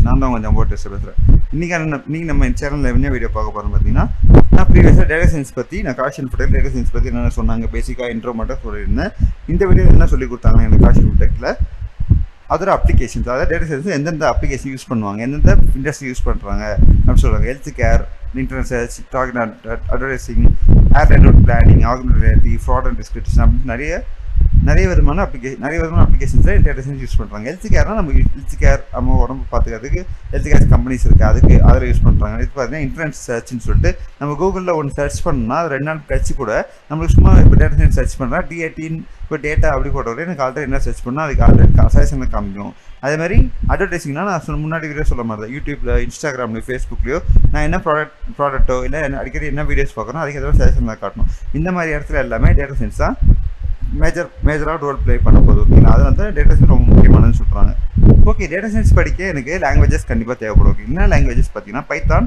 நான் தான் கொஞ்சம் ஜம்போ டெஸ்ட் பேசுகிறேன். இன்றைக்கி நம்ம சேனலில் என்ன வீடியோ பார்க்க போகிறோம் பார்த்தீங்கன்னா, நான் ப்ரீவியஸாக டேட்டா சயின்ஸ் பற்றி நான் காஷன் ஃபுட்டெக் டேட்டா சயின்ஸ் பற்றி என்னென்ன சொன்னாங்க பேசிக்காக இன்ட்ரோ மட்டும் சொல்லியிருந்தேன். இந்த வீடியோ என்ன சொல்லி கொடுத்தாங்க எனக்கு காஷன் ஃபுட்டெக்கில் அதோட அப்ளிகேஷன்ஸ், அதாவது டேட்டா சயின்ஸ் எந்தெந்த அப்ளிகேஷன் யூஸ் பண்ணுவாங்க, எந்தெந்த இண்டஸ்ட்ரி யூஸ் பண்ணுறாங்க அப்படின்னு சொல்கிறாங்க. Health care, internet search, target advertising, air network planning, augmented reality, fraud and description அப்படின்னு நிறைய விதமான அப்ளிகேஷன்ஸை டேட்டா சயின்ஸ் யூஸ் பண்ணுறாங்க. ஹெல்த் கேர்னால் நம்ம ஹெல்த் கேர் நம்ம உடம்பு பார்த்துக்கிறதுக்கு ஹெல்த் கேர் கம்பெனிஸ் இருக்குது, அதுக்கு அதில் யூஸ் பண்ணுறாங்க. இது பார்த்தீங்கன்னா இன்டர்நெட் சர்ச்னு சொல்லிட்டு நம்ம கூகுளில் ஒன்று சர்ச் பண்ணோம்னா அது 2 நாள் கழிச்சு கூட நம்மளுக்கு சும்மா இப்போ டேட்டா சயின்ஸ் சர்ச் பண்ணுறா D18 இப்போ டேட்டா அப்படி போட்டவரை எனக்கு ஆல்ரெடி என்ன சர்ச் பண்ணால் அதுக்கு ஆல்ரெடி சஜஷனில் காமிக்கும். அதே மாதிரி அட்வர்டைஸிங்னா நான் முன்னாடி வீடியோ சொல்ல மாதிரி தான், யூடியூப்பில், இன்ஸ்டாகிராம்லையோ, ஃபேஸ்புக்லையோ நான் என்ன ப்ராடக்ட்டோ இல்லை அடிக்கடி என்ன வீடியோஸ் பார்க்குறோம் அதுக்கு எதாவது சஜஷனில் காட்டணும். இந்த மாதிரி இடத்துல எல்லாமே டேட்டா சயின்ஸ் தான் மேஜராக ரோல் ப்ளே பண்ண போகுது. ஓகேங்களா, அது வந்து டேட்டா சயின்ஸ் ரொம்ப முக்கியமானதுன்னு சொல்கிறாங்க. ஓகே, டேட்டா சயின்ஸ் படிக்க எனக்கு லாங்குவேஜஸ் கண்டிப்பாக தேவைப்படும். ஓகே, என்ன லாங்குவேஜஸ் பார்த்தீங்கன்னா பைத்தான்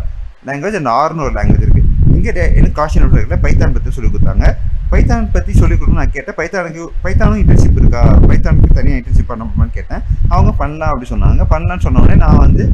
லாங்குவேஜ் அண்ட் ஆர்னு ஒரு லாங்குவேஜ் இருக்குது. இங்கே எனக்கு காஷன் ஃபுட்டெக்கில் பைத்தான் பற்றி சொல்லிக் கொடுத்தாங்க. பைத்தான் பற்றி சொல்லிக் கொடுக்கணும் நான் கேட்டேன். பைத்தானும் இன்டர்ன்ஷிப் இருக்கா, பைத்தானுக்கு தனியாக இன்டர்ன்ஷிப் பண்ணணுமான்னு கேட்டேன். அவங்க பண்ணலாம் அப்படி சொன்னாங்க. பண்ணலான்னு சொன்னோடனே நான் வந்து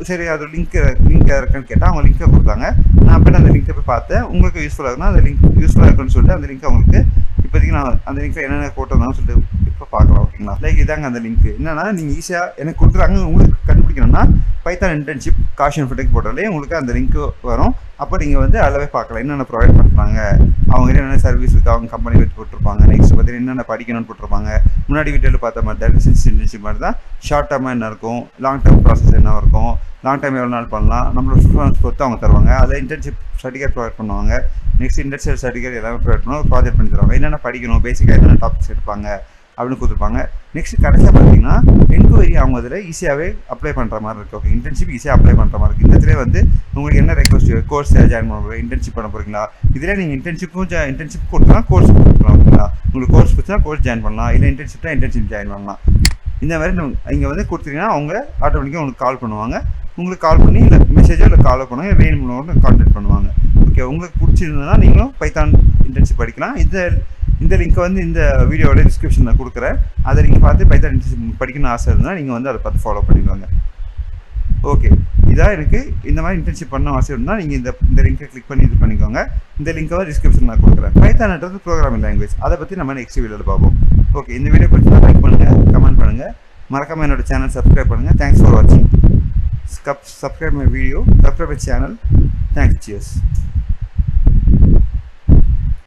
சரி அது லிங்க் இருக்குன்னு கேட்டால் அவங்க லிங்க்கை கொடுத்தாங்க. நான் போய்ட்டு அந்த லிங்க்கை போய் பார்த்தேன். உங்களுக்கு யூஸ்ஃபுல்லாக இருக்குன்னா அந்த லிங்க் யூஸ்ஃபுல்லாக இருக்குன்னு சொல்லிட்டு அந்த லிங்க் அவங்களுக்கு இப்போதைக்கு நான் அந்த லிங்க்கில் என்னென்ன போட்டிருந்தாங்கன்னு சொல்லிட்டு இப்போ பார்க்கலாம். ஓகேங்களா, லைக் இதாங்க அந்த லிங்க். என்னன்னா நீங்கள் ஈஸியாக எனக்கு கொடுக்குறாங்க. உங்களுக்கு கண்டுபிடிக்கணும்னா பைத்தான் இன்டர்ன்ஷிப் காஷன் ஃபுட்டெக் போட்டாலே உங்களுக்கு அந்த லிங்க் வரும். அப்போ நீங்கள் வந்து அதில் பார்க்கலாம் என்னென்ன ப்ரொவைட் பண்ணுறாங்க, அவங்க என்னென்ன சர்வீஸ் இருக்குது, அவங்க கம்பெனி வச்சு போட்டிருப்பாங்க. நெக்ஸ்ட் பார்த்தீங்கன்னா என்னென்ன படிக்கணும்னு போட்டிருப்பாங்க. முன்னாடி வீடியோவில் பார்த்த மாதிரி டேட்டா சயின்ஸ் இன்டர்ன்ஷிப் மாதிரி தான் ஷார்ட் டேர்மாக என்ன இருக்கும், லாங் டேர்ம் ப்ராசஸ் என்ன இருக்கும், லாங் டைம் எவ்வளோ நாள் பண்ணலாம், நம்மளோட ப்ரிஃபரன்ஸ் பொறுத்து அவங்க தருவாங்க. அதில் இன்டர்ன்ஷிப் சர்டிஃபிகேட் ப்ரொவைட் பண்ணுவாங்க. நெக்ஸ்ட் இண்டஸ்ட்ரியல் சர்டிஃபிகேட் எல்லாமே ப்ரொவைட் பண்ணுவோம். ப்ராஜெக்ட் பண்ணி தருவாங்க. என்னென்ன படிக்கணும், பேசிக்காக என்னென்ன டாபிக்ஸ் எடுப்பாங்க அப்படின்னு கொடுத்துருப்பாங்க. நெக்ஸ்ட் கடைசியாக பார்த்தீங்கன்னா என்கொயரி அவங்க இதில் ஈஸியாகவே அப்ளை பண்ணுற மாதிரி இருக்குது. ஓகே, இன்டர்ன்ஷிப் ஈஸியாக அப்ளை பண்ணுற மாதிரி இருக்குது. இந்த வந்து உங்களுக்கு என்ன ரெக்வஸ்ட், கோர்ஸ் ஜாயின் பண்ண போகிறீங்க, இன்டர்ன்ஷிப் பண்ண போகிறீங்களா, இதில் நீங்கள் இன்டர்ன்ஷிப் கொடுத்தலாம், கோர்ஸ் கொடுக்கலாம். ஓகேங்களா, உங்களுக்கு கோர்ஸ் கொடுத்தா கோர்ஸ் ஜாயின் பண்ணலாம், இல்லை இன்டர்ன்ஷிப் தான் இன்டர்ன்ஷிப் ஜாயின் பண்ணலாம். இந்த மாதிரி இங்கே வந்து கொடுத்தீங்கன்னா அவங்க ஆட்டோமேட்டிக்காக உங்களுக்கு கால் பண்ணுவாங்க. உங்களுக்கு கால் பண்ணி இல்லை மெசேஜோ இல்லை காலோ பண்ணுவாங்க, வேணும்னு கான்டாக்ட் பண்ணுவாங்க. ஓகே, உங்களுக்கு பிடிச்சிருந்ததுன்னா நீங்களும் பைத்தான் இன்டர்ன்ஷிப் படிக்கலாம். இந்த லிங்க்கை வந்து இந்த வீடியோவோட டிஸ்கிரிப்ஷனில் கொடுக்குறேன். அதை நீங்கள் பார்த்து பைத்தான் இன்டர்ன்ஷிப் படிக்கணும்னு ஆசை இருந்தால் நீங்கள் வந்து அதை பார்த்து ஃபாலோ பண்ணிடுவாங்க. ஓகே, இதாக இருக்குது. இந்த மாதிரி இன்டர்ன்ஷிப் பண்ண ஆசை இருந்தால் நீங்கள் இந்த லிங்கை கிளிக் பண்ணி இது பண்ணிக்கோங்க. இந்த லிங்கை டிஸ்கிரிப்ஷன் நான் கொடுக்குறேன். பைத்தான்ன்றது ப்ரோக்ராமிங் லாங்குவேஜ், அதை பற்றி நம்ம நெக்ஸ்ட் வீடியோவில் பார்ப்போம். ஓகே, இந்த வீடியோ பற்றி லைக் பண்ணுங்கள், கமெண்ட் பண்ணுங்கள், மறக்காமல் என்னோட சேனல் சப்ஸ்கிரைப் பண்ணுங்கள். தேங்க்ஸ் ஃபார் வாட்சிங். Subscribe my video, subscribe my channel. Thanks, cheers.